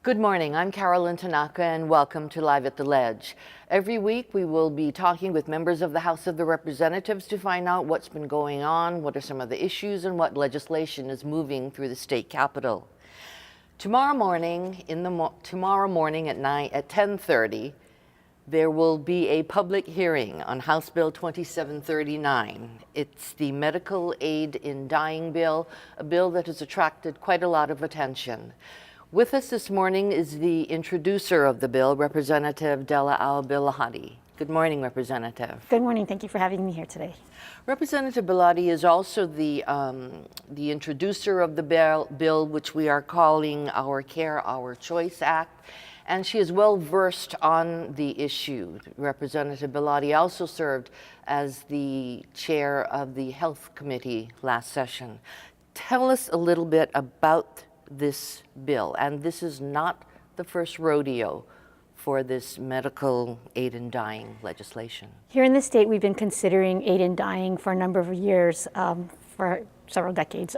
Good morning, I'm Carolyn Tanaka and welcome to Live at the Ledge. Every week we will be talking with members of the House of the Representatives to find out what's been going on, what are some of the issues, and what legislation is moving through the state capitol. Tomorrow morning at 10:30, there will be a public hearing on House Bill 2739. It's the Medical Aid in Dying bill, a bill that has attracted quite a lot of attention. With us this morning is the introducer of the bill, Representative Della Al-Biladi. Good morning, Representative. Good morning. Thank you for having me here today. Representative Biladi is also the introducer of the bill, which we are calling Our Care, Our Choice Act, and she is well versed on the issue. Representative Biladi also served as the chair of the Health Committee last session. Tell us a little bit about this bill, and this is not the first rodeo for this medical aid in dying legislation. Here in the state, we've been considering aid in dying for a number of years, for several decades.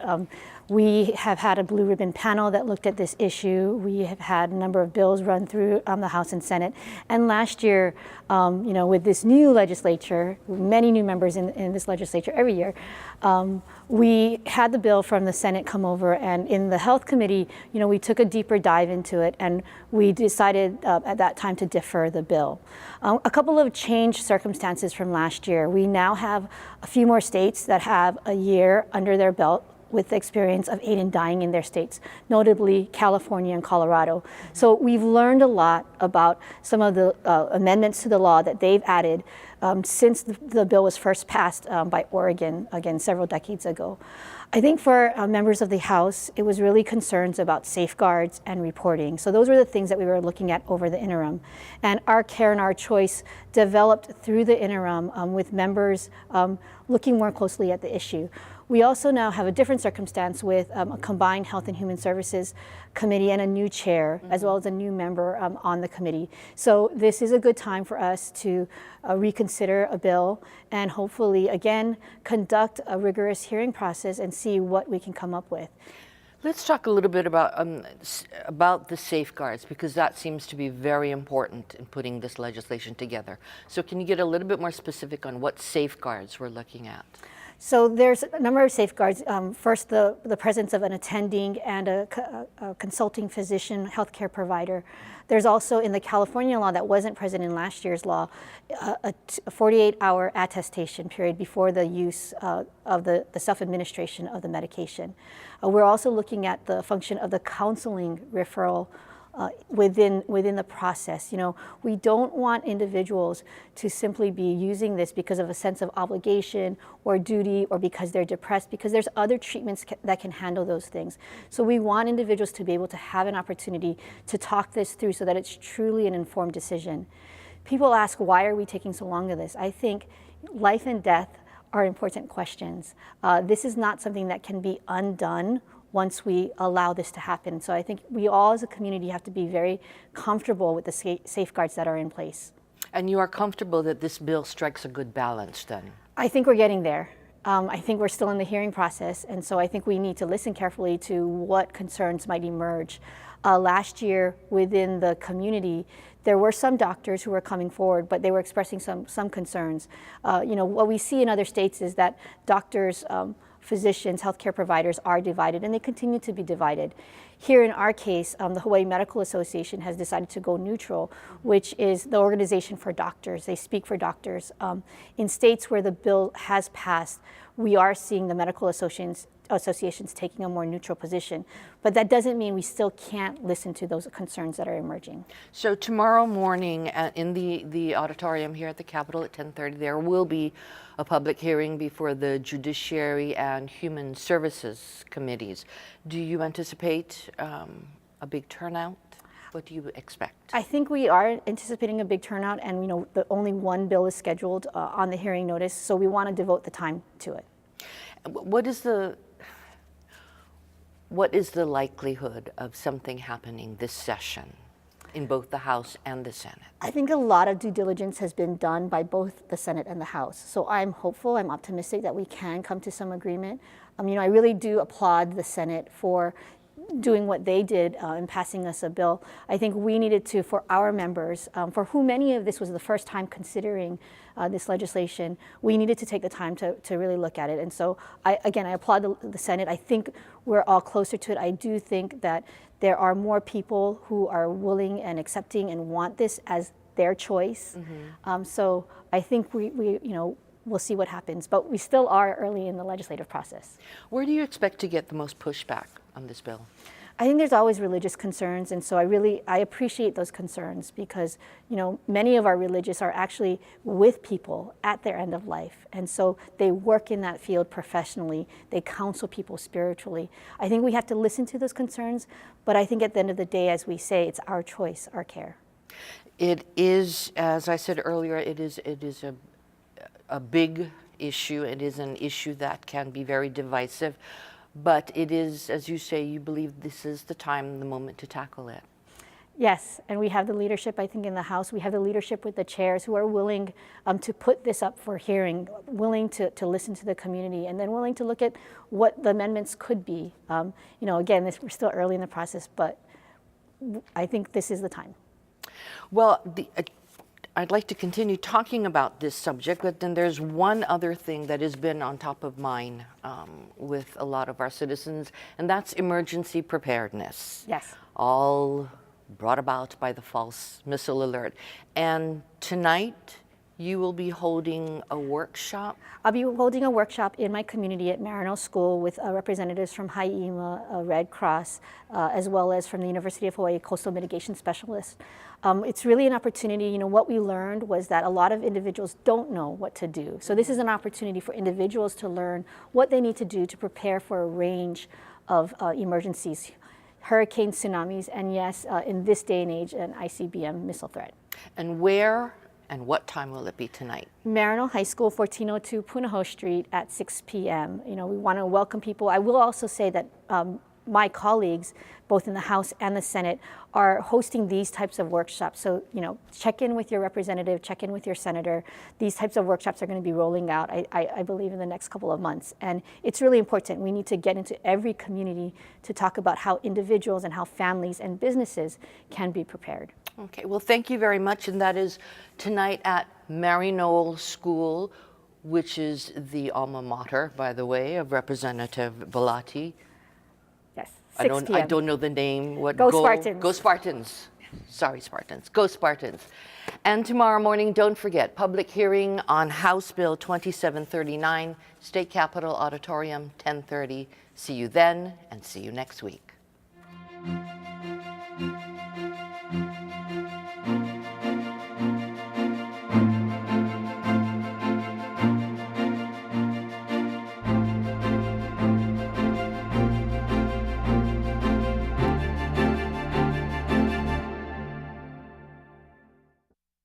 We have had a blue ribbon panel that looked at this issue. We have had a number of bills run through the House and Senate. And last year, with this new legislature, many new members in this legislature every year, we had the bill from the Senate come over, and in the Health Committee, we took a deeper dive into it, and we decided at that time to defer the bill. A couple of changed circumstances from last year. We now have a few more states that have a year under their belt with the experience of aid in dying in their states, notably California and Colorado. So we've learned a lot about some of the amendments to the law that they've added since the bill was first passed by Oregon, again, several decades ago. I think for members of the House, it was really concerns about safeguards and reporting. So those were the things that we were looking at over the interim. And Our Care and Our Choice developed through the interim with members looking more closely at the issue. We also now have a different circumstance with a combined Health and Human Services committee and a new chair, as well as a new member on the committee. So this is a good time for us to reconsider a bill and hopefully, again, conduct a rigorous hearing process and see what we can come up with. Let's talk a little bit about the safeguards, because that seems to be very important in putting this legislation together. So can you get a little bit more specific on what safeguards we're looking at? So there's a number of safeguards. First, the presence of an attending and a consulting physician, healthcare provider. There's also in the California law that wasn't present in last year's law, a 48-hour attestation period before the use of the self-administration of the medication. We're also looking at the function of the counseling referral within the process. We don't want individuals to simply be using this because of a sense of obligation or duty or because they're depressed, because there's other treatments that can handle those things. So we want individuals to be able to have an opportunity to talk this through so that it's truly an informed decision. People ask, why are we taking so long to this? I think life and death are important questions. This is not something that can be undone once we allow this to happen. So I think we all as a community have to be very comfortable with the safeguards that are in place. And you are comfortable that this bill strikes a good balance then? I think we're getting there. I think we're still in the hearing process, and so I think we need to listen carefully to what concerns might emerge. Last year within the community, there were some doctors who were coming forward, but they were expressing some concerns. What we see in other states is that doctors, physicians, healthcare providers are divided, and they continue to be divided. Here in our case, the Hawaii Medical Association has decided to go neutral, which is the organization for doctors. They speak for doctors. In states where the bill has passed, we are seeing the medical associations associations taking a more neutral position. But that doesn't mean we still can't listen to those concerns that are emerging. So tomorrow morning in the auditorium here at the Capitol at 10:30, there will be a public hearing before the Judiciary and Human Services Committees. Do you anticipate a big turnout? What do you expect? I think we are anticipating a big turnout, and only one bill is scheduled on the hearing notice, so we want to devote the time to it. What is the likelihood of something happening this session in both the House and the Senate? I think a lot of due diligence has been done by both the Senate and the House. So I'm hopeful, I'm optimistic that we can come to some agreement. I really do applaud the Senate for doing what they did in passing us a bill. I think we needed to, for our members, for who many of this was the first time considering this legislation, we needed to take the time to really look at it. And so, I applaud the Senate. I think we're all closer to it. I do think that there are more people who are willing and accepting and want this as their choice. Mm-hmm. So I think we'll see what happens, but we still are early in the legislative process. Where do you expect to get the most pushback on this bill? I think there's always religious concerns, and so I appreciate those concerns because many of our religious are actually with people at their end of life, and so they work in that field professionally. They counsel people spiritually. I think we have to listen to those concerns, but I think at the end of the day, as we say, it's our choice, our care. It is, as I said earlier, it is a big issue. It is an issue that can be very divisive, but it is, as you say, you believe this is the time, the moment to tackle it. Yes, and we have the leadership, I think, in the House. We have the leadership with the chairs who are willing to put this up for hearing, willing to listen to the community, and then willing to look at what the amendments could be. Again, we're still early in the process, but I think this is the time. Well, I'd like to continue talking about this subject, but then there's one other thing that has been on top of mind with a lot of our citizens, and that's emergency preparedness. Yes. All brought about by the false missile alert. And tonight, you will be holding a workshop? I'll be holding a workshop in my community at Marino School with representatives from HIEMA, Red Cross, as well as from the University of Hawaii Coastal Mitigation Specialists. It's really an opportunity. What we learned was that a lot of individuals don't know what to do. So this is an opportunity for individuals to learn what they need to do to prepare for a range of emergencies, hurricanes, tsunamis, and yes, in this day and age, an ICBM missile threat. And where and what time will it be tonight? Marino High School, 1402 Punahou Street at 6 p.m. We want to welcome people. I will also say that my colleagues, both in the House and the Senate, are hosting these types of workshops. So, check in with your representative, check in with your senator. These types of workshops are going to be rolling out, I believe, in the next couple of months. And it's really important. We need to get into every community to talk about how individuals and how families and businesses can be prepared. Okay, well, thank you very much. And that is tonight at Marino School, which is the alma mater, by the way, of Representative Belatti. Yes, 6 p.m. I don't know the name. Go Spartans. Go Spartans. Sorry, Spartans. Go Spartans. And tomorrow morning, don't forget, public hearing on House Bill 2739, State Capitol Auditorium, 10:30. See you then, and see you next week.